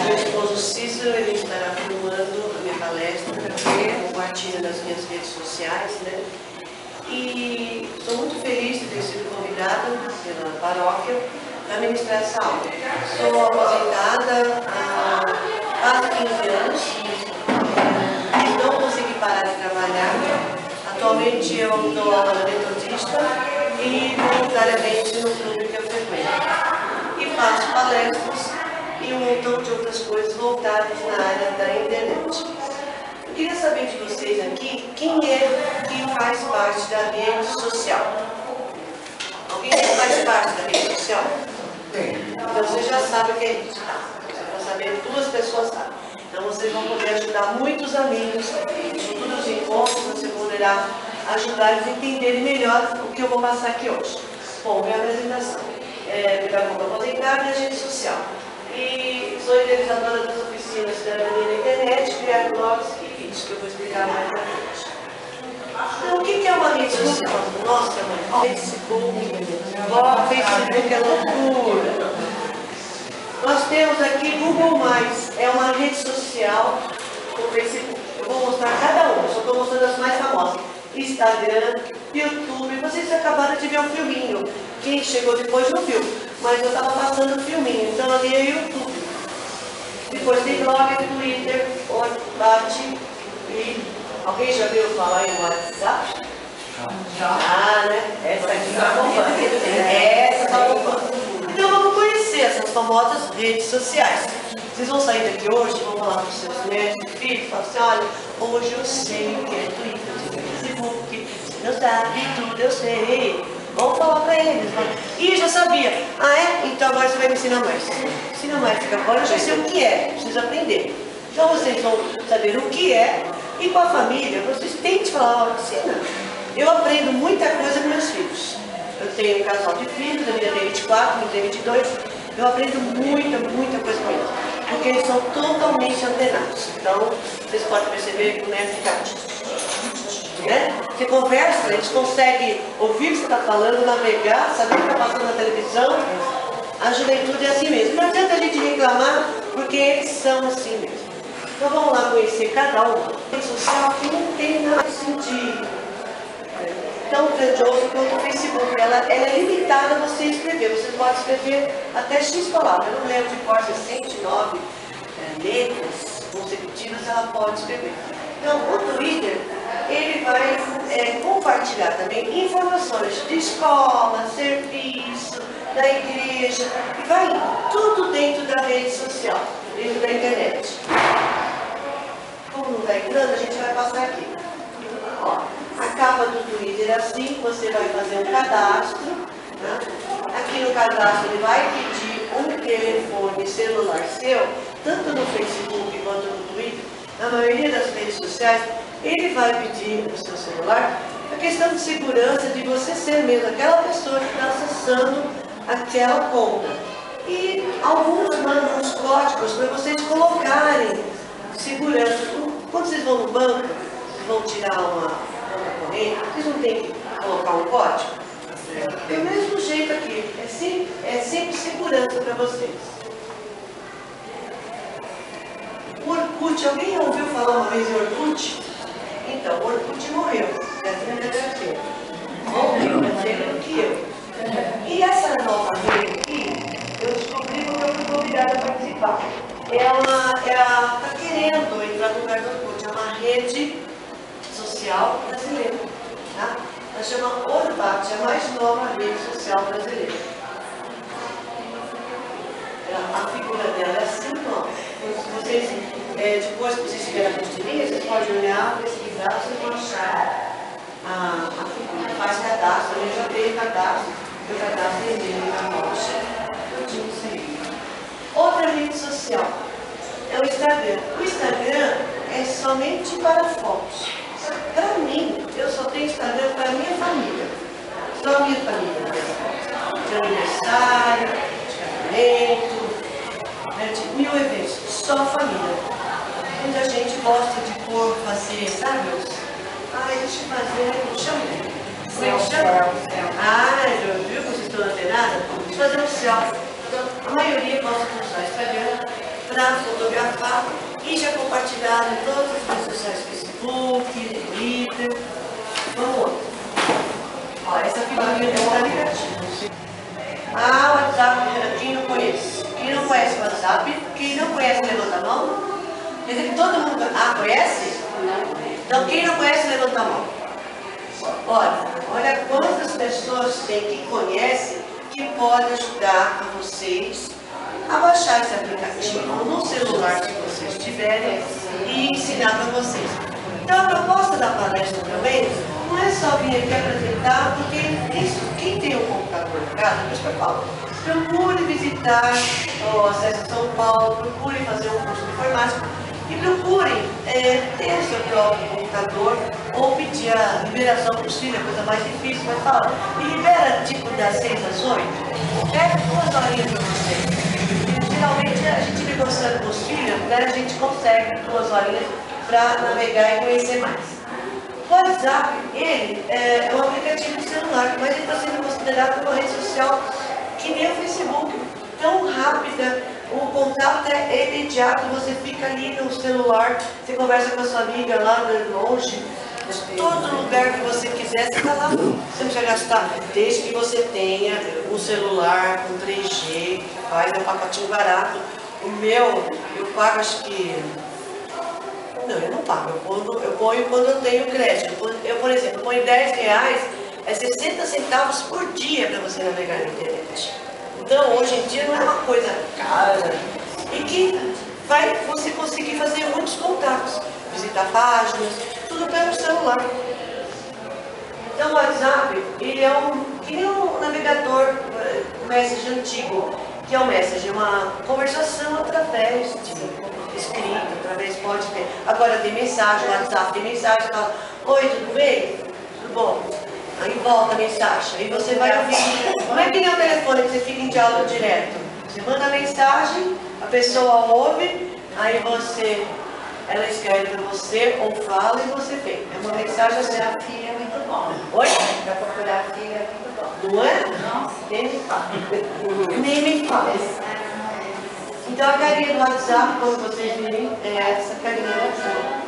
Meu esposo Cícero, ele estará filmando a minha palestra, compartilhando nas minhas redes sociais, né? E sou muito feliz de ter sido convidada pela paróquia para ministrar essa aula. Sou aposentada há quase 15 anos, não consegui parar de trabalhar. Atualmente eu dou aula na Metodista e voluntariamente no clube que eu frequento. E faço palestras e um montão de outras coisas voltadas na área da internet. Eu queria saber de vocês aqui, quem é que faz parte da rede social? Alguém que faz parte da rede social? Então vocês já sabem o que é isso, tá? Vocês vão saber, 2 pessoas sabem. Então vocês vão poder ajudar muitos amigos, em futuros encontros você poderá ajudar eles a entenderem melhor o que eu vou passar aqui hoje. Bom, minha apresentação. Pedagoga aposentada e agente social. E sou idealizadora das oficinas Cidadania na Internet, criar blogs e vídeos, que eu vou explicar mais pra frente. Então, o que é uma rede social? Nossa, mãe, Facebook, Facebook é loucura. Nós temos aqui Google+, é uma rede social do Facebook. Eu vou mostrar cada uma, só estou mostrando as mais famosas. Instagram, YouTube, vocês acabaram de ver um filminho. Quem chegou depois não viu, mas eu estava passando o filminho, então ali é YouTube. Depois tem blog, Twitter, Orkut e... Alguém já viu falar em WhatsApp? Já, né? Essa aqui está bombando. Essa está bombando. Então vamos conhecer essas famosas redes sociais. Vocês vão sair daqui hoje, vão falar para os seus netos, filhos, falar assim, olha, hoje eu sei o que é Twitter, Facebook, não sabe tudo, eu sei. Vamos falar para eles. Ih, já sabia. Ah, é? Então agora você vai me ensinar mais. Ensina mais, porque agora eu já sei o que é, preciso aprender. Então vocês vão saber o que é e com a família, vocês tentem falar, ó, ensina. Eu aprendo muita coisa com meus filhos. Eu tenho um casal de filhos, a minha tem 24, a minha tem 22. Eu aprendo muita coisa com eles, porque eles são totalmente antenados. Então, vocês podem perceber que o neto fica... Né? Você conversa, eles conseguem ouvir o que você está falando, navegar, saber o que está passando na televisão. A juventude é assim mesmo. Não adianta a gente reclamar, porque eles são assim mesmo. Então vamos lá conhecer cada um. A rede social que não tem nada de sentido. Tão grandioso quanto o Facebook. Ela é limitada a você escrever. Você pode escrever até X palavras. Eu não lembro de cor 69 letras consecutivas, ela pode escrever. Então, o Twitter, ele vai compartilhar também informações de escola, serviço, da igreja, e vai tudo dentro da rede social, dentro da internet. Como não está entrando, a gente vai passar aqui. Ó, a capa do Twitter é assim, você vai fazer um cadastro, né? Aqui no cadastro ele vai pedir um telefone celular seu, tanto no Facebook quanto no Twitter. Na maioria das redes sociais, ele vai pedir no seu celular a questão de segurança de você ser mesmo aquela pessoa que está acessando aquela conta. E alguns mandam uns códigos para vocês colocarem segurança. Quando vocês vão no banco, vocês vão tirar uma conta corrente, vocês não têm que colocar um código? É do mesmo jeito aqui, é sempre segurança para vocês. O Orkut, alguém ouviu falar uma vez em Orkut? Então, o Orkut morreu, morreu do que eu. E essa nova rede aqui, eu descobri porque eu fui convidada a participar. Ela está querendo entrar no lugar do Orkut, é uma rede social brasileira. Tá? Ela chama Orbat, é a mais nova rede social brasileira. A figura dela é assim, ó. Vocês, depois que vocês tiverem a apostila, vocês podem olhar, pesquisar, vocês vão achar a figura. Faz cadastro, eu já tenho cadastro, eu cadastrei nele na rocha. rede social? É o Instagram. O Instagram é somente para fotos. Para mim, eu só tenho Instagram para a minha família. Só a minha família. De aniversário, de casamento, de 1000 eventos. Só a família. Muita gente gosta de fazer, sabe? Ai, deixa eu fazer, chama. Ah, já viu que vocês estão antenadas? Deixa eu fazer um selfie. Então, a maioria gosta de usar o Instagram para fotografar e já compartilhar em todas as redes sociais, Facebook, Twitter. Vamos lá. Ó, essa figurinha está negativa. Ah, o WhatsApp, quem não conhece? Quem não conhece o WhatsApp? Quem não conhece, levanta a mão. Quer dizer que todo mundo... Ah, conhece? Então, quem não conhece, levanta a mão. Olha quantas pessoas tem que conhecem que pode ajudar a vocês a baixar esse aplicativo no celular, se vocês tiverem, e ensinar para vocês. Então, a proposta da palestra também não é só vir aqui apresentar, porque quem tem um computador em casa, depois que eu falo, procure visitar o Acesso São Paulo, procure fazer um curso de informática e procurem ter o seu próprio computador ou pedir a liberação para os filhos, a coisa mais difícil, mas fala, me libera tipo das 6 às 8, pega 2 horinhas para vocês. Geralmente a gente negociando com os filhos, né, a gente consegue 2 horinhas para navegar e conhecer mais. O WhatsApp, ele é um aplicativo de celular, mas ele está sendo considerado uma rede social que nem o Facebook, tão rápida, o contato é imediato, você fica ali no celular, você conversa com a sua amiga lá longe, todo lugar que você quiser, você está lá. Você não precisa gastar, desde que você tenha um celular com 3G, faz um pacotinho barato. O meu, eu pago acho que... Não, eu não pago, eu ponho quando eu tenho crédito. Eu, por exemplo, ponho R$10, é 60 centavos por dia para você navegar na internet. Então, hoje em dia não é uma coisa cara e que vai você conseguir fazer muitos contatos, visitar páginas, tudo pelo celular. Então, o WhatsApp, ele é que nem um navegador, Message antigo, que é o Message, uma conversação através de escrita, através pode ter. Agora tem mensagem, o WhatsApp tem mensagem, fala, oi, tudo bem? Tudo bom? Aí volta a mensagem, aí você vai ouvir. Não é que nem o telefone que você fica em diálogo direto. Você manda a mensagem, a pessoa ouve, aí ela escreve para você ou fala e você vê. É uma mensagem assim. Fotografia é muito bom. Oi? Da fotografia é muito bom. Não é? Nossa. Nem me fala. Nem me fala. Então a carinha do WhatsApp, quando vocês virem, é essa carinha aqui.